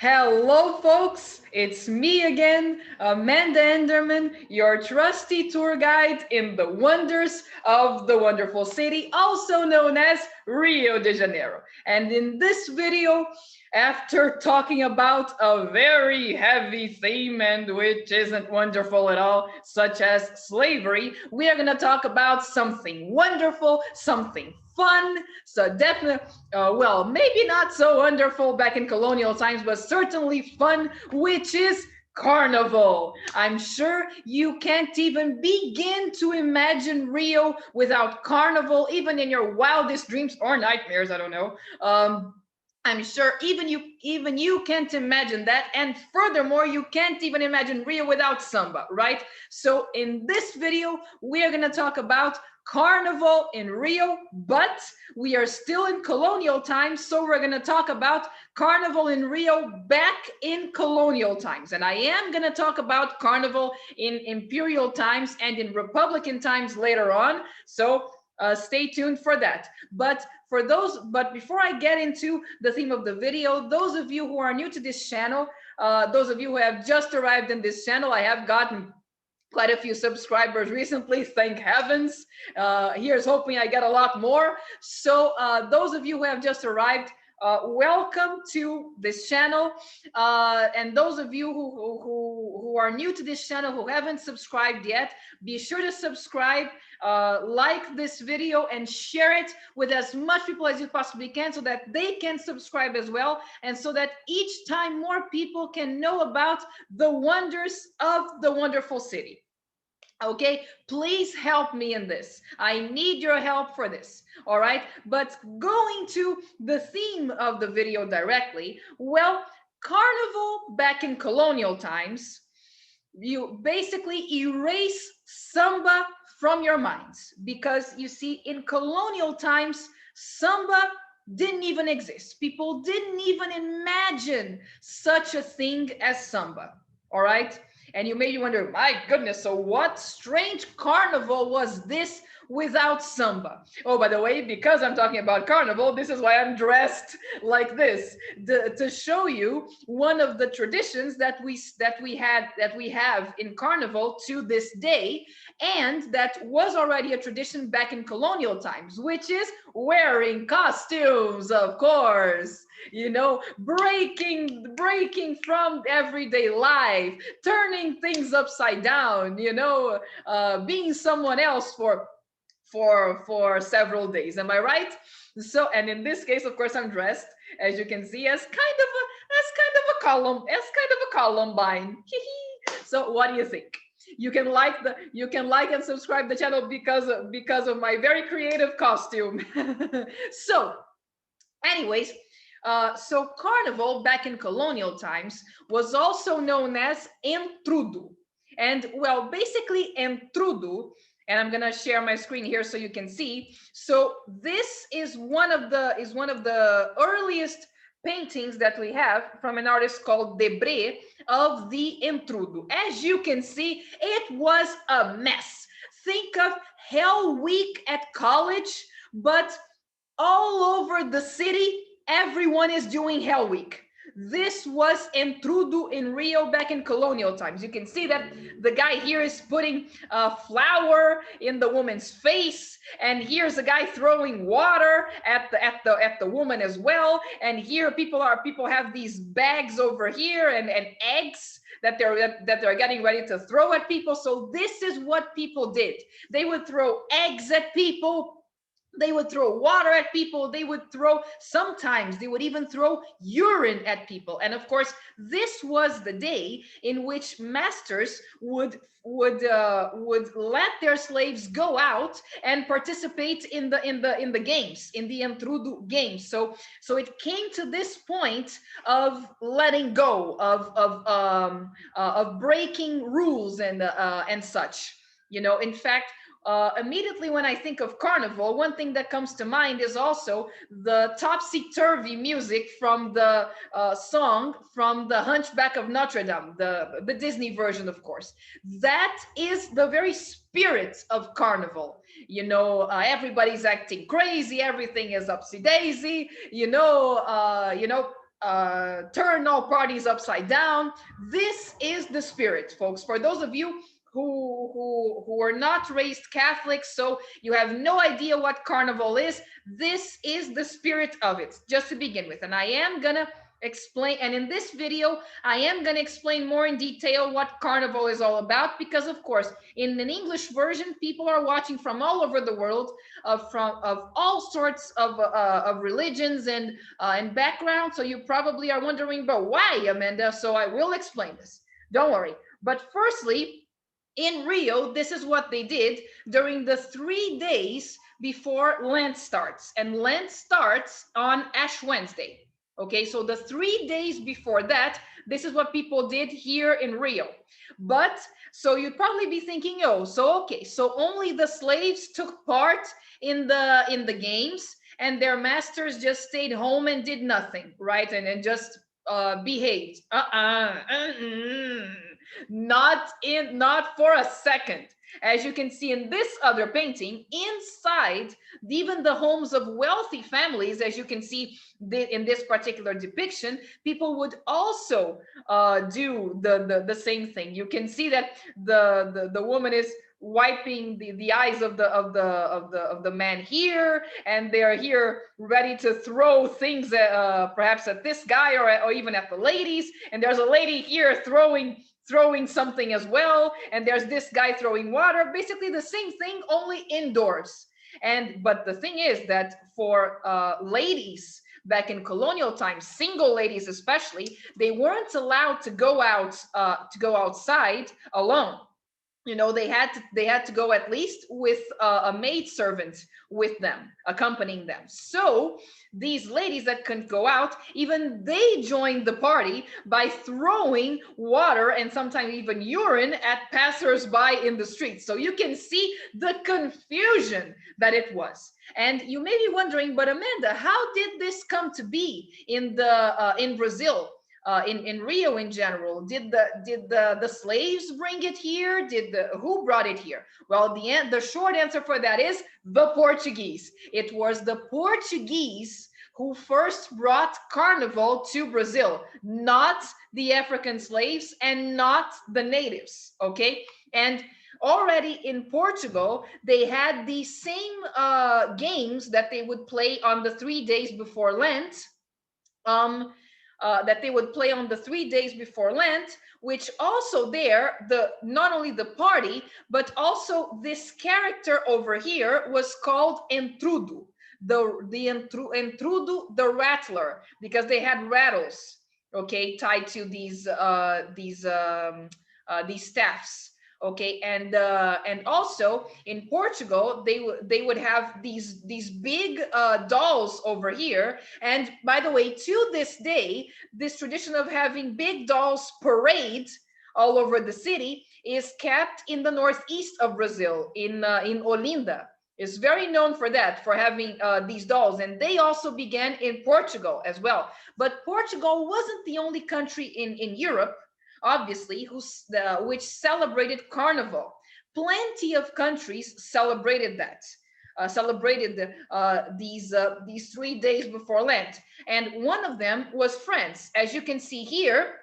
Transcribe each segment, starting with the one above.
Hello, folks. It's me again, Amanda Enderman, your trusty tour guide in the wonders of the wonderful city, also known as Rio de Janeiro. And in this video, after talking about a very heavy theme and which isn't wonderful at all, such as slavery, we are going to talk about something wonderful, something fun. So definitely, well, maybe not so wonderful back in colonial times, but certainly fun, which is Carnival. I'm sure you can't even begin to imagine Rio without Carnival, even in your wildest dreams or nightmares. I don't know. I'm sure even you can't imagine that, and furthermore, you can't even imagine Rio without samba, right? So in this video, we are going to talk about Carnival in Rio, but we are still in colonial times, so we're going to talk about Carnival in Rio back in colonial times. And I am going to talk about Carnival in imperial times and in republican times later on. So stay tuned for that. But before I get into the theme of the video, those of you who are new to this channel, those of you who have just arrived in this channel, I have gotten quite a few subscribers recently, thank heavens. Here's hoping I get a lot more. So those of you who have just arrived, welcome to this channel. And those of you who are new to this channel, who haven't subscribed yet, be sure to subscribe, like this video, and share it with as much people as you possibly can so that they can subscribe as well, and so that each time more people can know about the wonders of the wonderful city. Okay, please help me in this. I need your help for this. All right, but going to the theme of the video directly, well, Carnival back in colonial times, you basically erase samba from your minds, because you see, in colonial times, samba didn't even exist. People didn't even imagine such a thing as samba. All right, and you may wonder, my goodness, so what strange carnival was this without samba? Oh, by the way, because I'm talking about carnival, this is why I'm dressed like this, to show you one of the traditions that we have in carnival to this day, and that was already a tradition back in colonial times, which is wearing costumes, of course. You know, breaking from everyday life, turning things upside down, being someone else for several days. Am I right? So, and in this case, of course, I'm dressed, as you can see, as kind of a Columbine. So what do you think? You can like and subscribe the channel because of my very creative costume. So anyways, so Carnival back in colonial times was also known as Entrudo. And well, basically Entrudo, and I'm gonna share my screen here so you can see. So this is one of the earliest paintings that we have from an artist called Debré of the Entrudo. As you can see, it was a mess. Think of Hell Week at college, but all over the city, everyone is doing Hell Week. This was Entrudo in Rio back in colonial times. You can see that the guy here is putting a flower in the woman's face, and here's a guy throwing water at the woman as well. And here people have these bags over here, and eggs that they're getting ready to throw at people. So this is what people did. They would throw eggs at people. They would throw water at people. Sometimes they would even throw urine at people. And of course, this was the day in which masters would let their slaves go out and participate in the games, in the Entrudo games. So it came to this point of letting go, of breaking rules and such. In fact, immediately when I think of Carnival, one thing that comes to mind is also the topsy-turvy music from the song from The Hunchback of Notre Dame, the Disney version, of course. That is the very spirit of Carnival. Everybody's acting crazy, everything is upsy-daisy, turn all parties upside down. This is the spirit, folks. For those of you who are not raised Catholic, so you have no idea what carnival is, this is the spirit of it, just to begin with. And I am gonna explain, and in this video I am going to explain more in detail what carnival is all about, because of course in an English version people are watching from all over the world, from of all sorts of religions and backgrounds. So you probably are wondering, but why, Amanda? So I will explain this, don't worry. But firstly, in Rio, this is what they did during the 3 days before Lent starts. And Lent starts on Ash Wednesday. Okay, so the 3 days before that, this is what people did here in Rio. But so you'd probably be thinking, oh, so okay, so only the slaves took part in the games, and their masters just stayed home and did nothing, right? And just behaved. Not for a second. As you can see in this other painting, inside even the homes of wealthy families, as you can see in this particular depiction, people would also do the same thing. You can see that the woman is wiping the eyes of the man here, and they're here ready to throw things perhaps at this guy, or even at the ladies. And there's a lady here throwing something as well, and there's this guy throwing water. Basically the same thing, only indoors. But the thing is that for ladies back in colonial times, single ladies especially, they weren't allowed to go outside alone. You know, they had to go at least with a maid servant with them, accompanying them. So these ladies that couldn't go out, even they joined the party by throwing water and sometimes even urine at passers-by in the streets. So you can see the confusion that it was. And you may be wondering, but Amanda, how did this come to be in Brazil? In Rio in general, did the slaves bring it here? Who brought it here? Well, the short answer for that is the Portuguese. It was the Portuguese who first brought carnival to Brazil, not the African slaves and not the natives. Okay, and already in Portugal, they had the same games that they would play on the 3 days before Lent. That they would play on the 3 days before Lent, which also there, not only the party, but also this character over here was called Entrudo, Entrudo, the rattler, because they had rattles, okay, tied to these staffs. Okay, and also in Portugal they would have these big dolls over here. And by the way, to this day, this tradition of having big dolls parade all over the city is kept in the northeast of Brazil, in Olinda. Is very known for that, for having these dolls. And they also began in Portugal as well. But Portugal wasn't the only country in Europe, obviously, which celebrated carnival. Plenty of countries celebrated that, these 3 days before Lent. And one of them was France. As you can see here,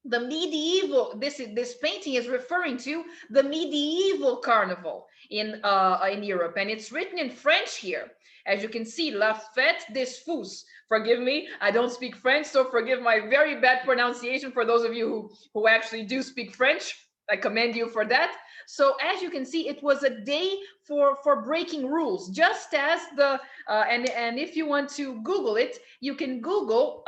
the medieval, this painting is referring to the medieval carnival in Europe, and it's written in French here. As you can see, La Fête des Fous. Forgive me, I don't speak French, so forgive my very bad pronunciation. For those of you who actually do speak French, I commend you for that. So as you can see, it was a day for breaking rules, just as and if you want to Google it, you can Google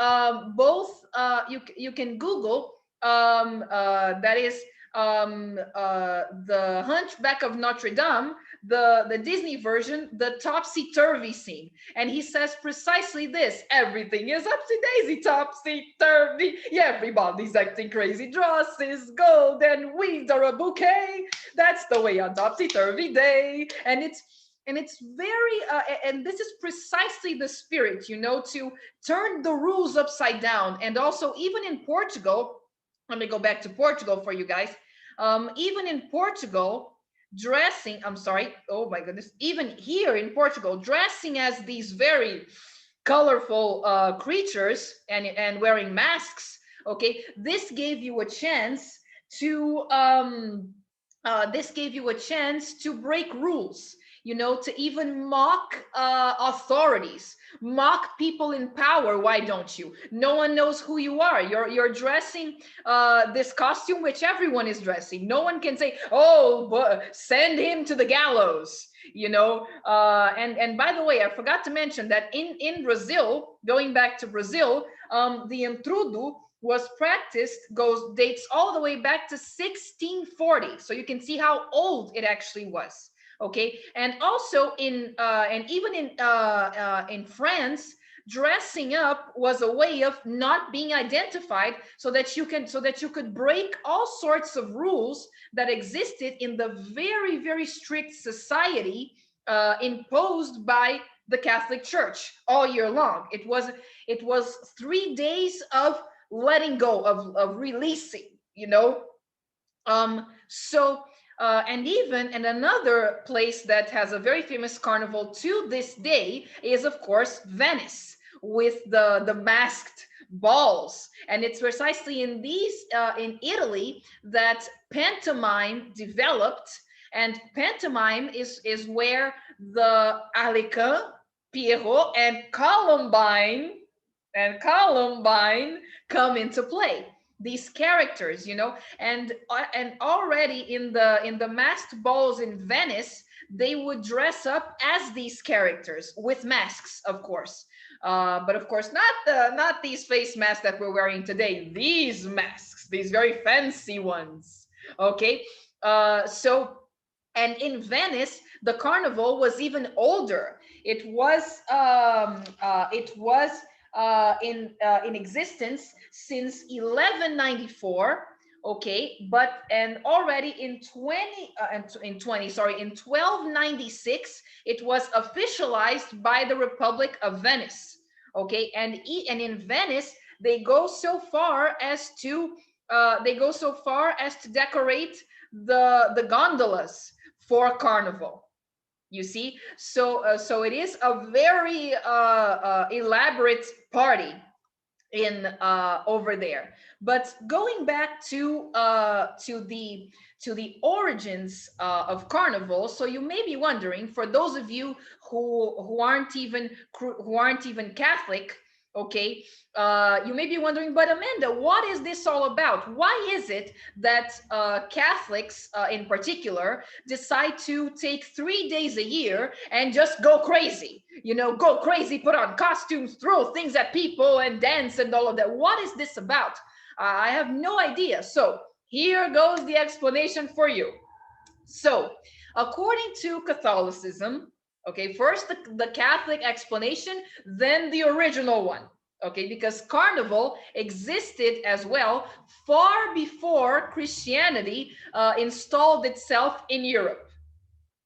you can Google that is the Hunchback of Notre Dame, the Disney version, the topsy-turvy scene. And he says precisely this: everything is upsy-daisy, topsy-turvy, everybody's acting crazy, dross is gold and weeds are a bouquet, that's the way on topsy-turvy day. And it's very and this is precisely the spirit, you know, to turn the rules upside down. And also, even in Portugal, let me go back to Portugal for you guys. Even in Portugal, I'm sorry, oh my goodness, even here in Portugal, dressing as these very colorful creatures and wearing masks. Okay, this gave you a chance to break rules, you know, to even mock authorities, mock people in power. Why don't you? No one knows who you are. You're dressing this costume which everyone is dressing. No one can say, oh, but send him to the gallows, you know. And by the way, I forgot to mention that in Brazil, going back to Brazil, the intrudo was practiced, dates all the way back to 1640, so you can see how old it actually was. Okay, and also and even in France, dressing up was a way of not being identified, so that you could break all sorts of rules that existed in the very, very strict society imposed by the Catholic Church all year long. It was 3 days of letting go, of releasing, you know. And even, and another place that has a very famous carnival to this day is, of course, Venice, with the masked balls. And it's precisely in Italy that pantomime developed. And pantomime is where the Harlequin, Pierrot, and Columbine come into play. These characters, you know, and already in the masked balls in Venice, they would dress up as these characters with masks, of course. But of course, not these face masks that we're wearing today. These masks, these very fancy ones. Okay, so, and in Venice, the carnival was even older. It was in existence since 1194. Okay, but and already in 1296, it was officialized by the Republic of Venice. Okay, and in Venice, they go so far as to decorate the gondolas for carnival. You see, so it is a very elaborate party in over there. But going back to the origins of carnival, so you may be wondering, for those of you who aren't even Catholic, okay, you may be wondering, but Amanda, what is this all about? Why is it that Catholics, in particular, decide to take 3 days a year and just go crazy? You know, go crazy, put on costumes, throw things at people, and dance and all of that. What is this about? I have no idea. So here goes the explanation for you. So, according to Catholicism, okay, first the Catholic explanation, then the original one, okay, because carnival existed as well far before Christianity installed itself in Europe.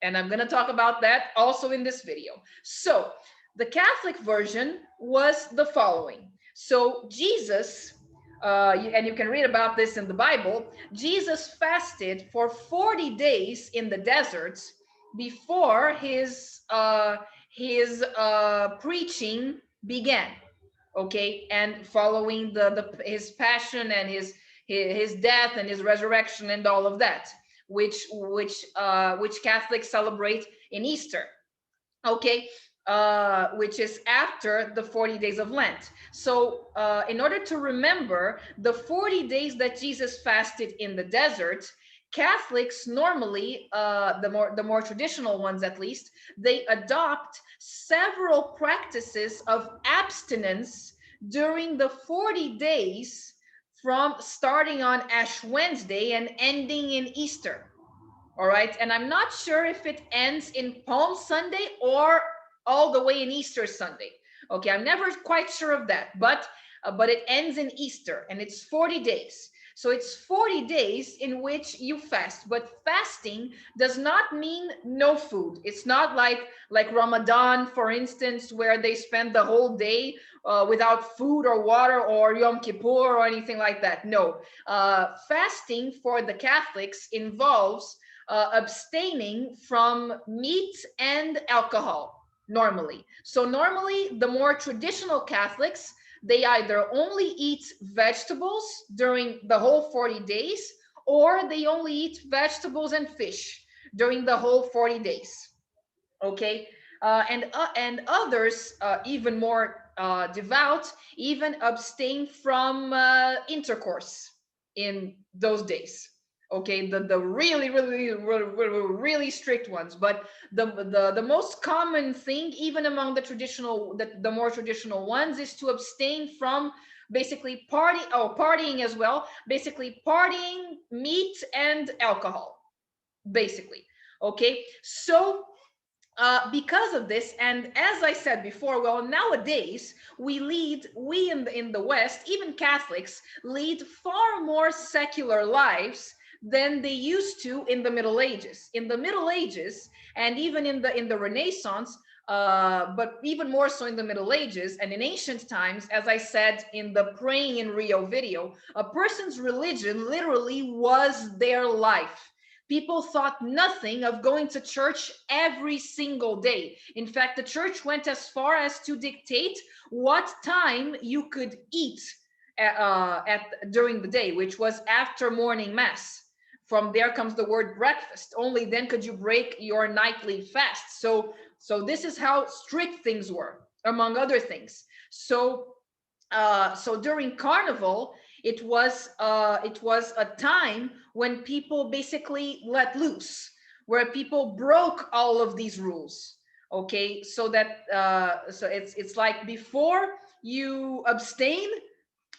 And I'm going to talk about that also in this video. So, the Catholic version was the following. So, Jesus, and you can read about this in the Bible, Jesus fasted for 40 days in the deserts before his preaching began. Okay, and following his passion and his death and his resurrection and all of that, which Catholics celebrate in Easter. Okay, which is after the 40 days of Lent. So in order to remember the 40 days that Jesus fasted in the desert, Catholics normally, the more traditional ones at least, they adopt several practices of abstinence during the 40 days, from starting on Ash Wednesday and ending in Easter. All right, and I'm not sure if it ends in Palm Sunday or all the way in Easter Sunday. Okay, I'm never quite sure of that, but it ends in Easter, and it's 40 days. So it's 40 days in which you fast, but fasting does not mean no food. It's not like Ramadan, for instance, where they spend the whole day without food or water, or Yom Kippur or anything like that. No, fasting for the Catholics involves abstaining from meat and alcohol. normally. So normally the more traditional Catholics, they either only eat vegetables during the whole 40 days, or they only eat vegetables and fish during the whole 40 days. Okay. And others, even more devout, even abstain from intercourse in those days. Okay, the really really strict ones. But the most common thing, even among the traditional, the more traditional ones, is to abstain from basically partying as well, basically partying, meat, and alcohol, basically. Okay, so because of this, and as I said before, well, nowadays we in the West, even Catholics, lead far more secular lives than they used to in the Middle Ages. In the Middle Ages, and even in the Renaissance, but even more so in the Middle Ages and in ancient times, as I said in the Praying in Rio video, a person's religion literally was their life. People thought nothing of going to church every single day. In fact, the church went as far as to dictate what time you could eat during the day, which was after morning mass. From there comes the word breakfast. Only then could you break your nightly fast. So this is how strict things were, among other things. So during Carnival, it was a time when people basically let loose, where people broke all of these rules. Okay, so it's like before you abstain,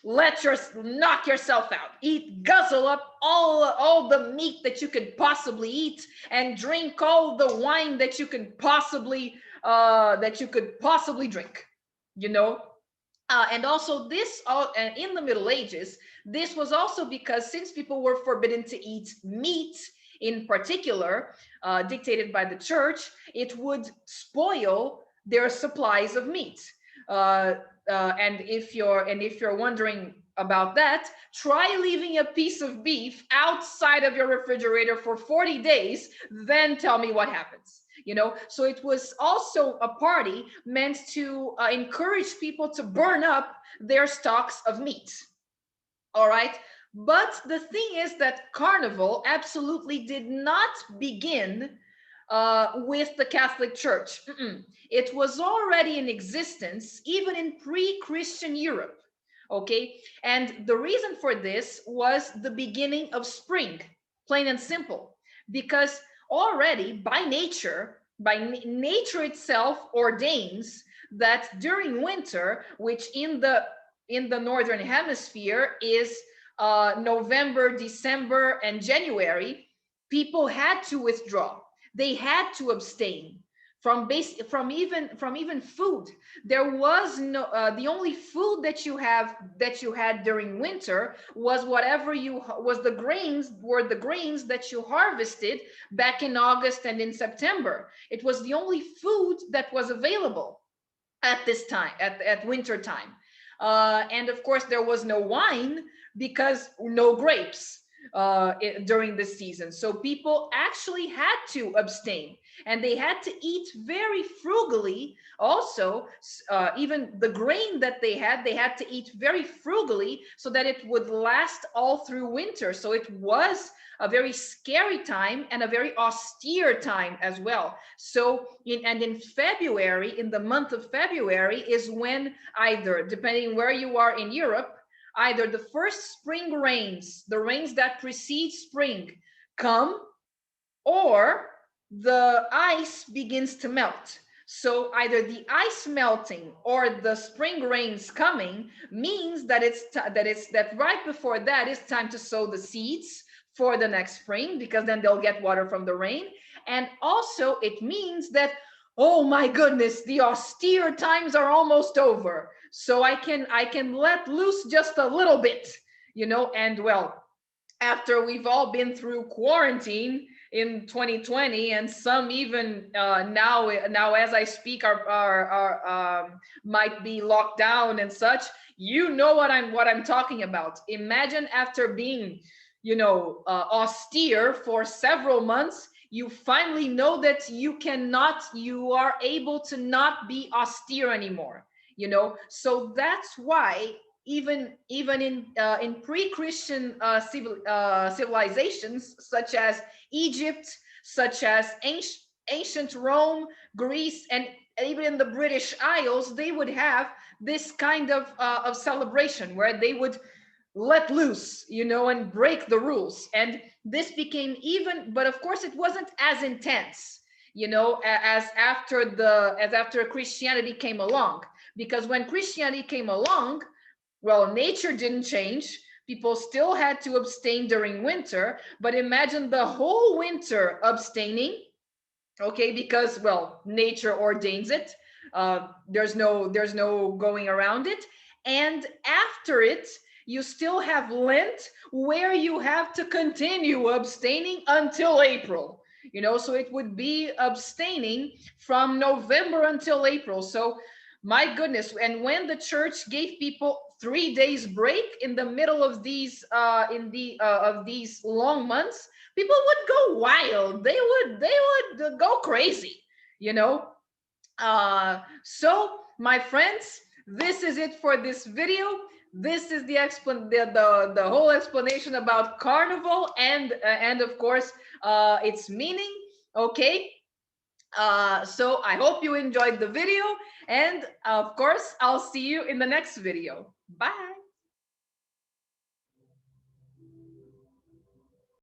knock yourself out, eat, guzzle up all the meat that you could possibly eat, and drink all the wine that you could possibly drink. You know, and also this in the Middle Ages, this was also because since people were forbidden to eat meat in particular, dictated by the church, it would spoil their supplies of meat. uh, and if you're wondering about that, try leaving a piece of beef outside of your refrigerator for 40 days, then tell me what happens. So it was also a party meant to encourage people to burn up their stocks of meat. All right. But the thing is that Carnival absolutely did not begin with the Catholic Church. It was already in existence even in pre-Christian Europe. Okay. And the reason for this was the beginning of spring, plain and simple, because already by nature itself ordains that during winter, which in the northern hemisphere is November, December, and January, people had to withdraw. They had to abstain from even food. There was no the only food that you had during winter was whatever you was the grains that you harvested back in August and in September. It was the only food that was available at this time, at winter time. And of course, there was no wine because no grapes during this season. So people actually had to abstain, and they had to eat very frugally. Also, even the grain that they had to eat very frugally so that it would last all through winter. So it was a very scary time and a very austere time as well. So in February, in the month of February, is when, either depending where you are in Europe, either the first spring rains, the rains that precede spring, come, or the ice begins to melt. So either the ice melting or the spring rains coming means that right before that is time to sow the seeds for the next spring, because then they'll get water from the rain. And also it means that, oh my goodness, the austere times are almost over, so I can let loose just a little bit. And well, after we've all been through quarantine in 2020, and some even now as I speak are might be locked down and such. You know what I'm talking about. Imagine after being austere for several months, You finally know that you are able to not be austere anymore, you know. So that's why even in pre-Christian civilizations such as Egypt, such as ancient Rome, Greece, and even in the British Isles, they would have this kind of celebration where they would let loose, you know, and break the rules. And this became even, but of course, it wasn't as intense, you know, as after Christianity came along. Because when Christianity came along, well, nature didn't change. People still had to abstain during winter, but imagine the whole winter abstaining, okay, because well, nature ordains it. There's no going around it. And after it, you still have Lent, where you have to continue abstaining until April, you know. So it would be abstaining from November until April. So my goodness. And when the church gave people 3 days break in the middle of these in the of these long months, people would go wild. They would go crazy, you know. So my friends, this is it for this video. This is the whole explanation about carnival and of course its meaning. Okay. So I hope you enjoyed the video, and of course I'll see you in the next video. Bye.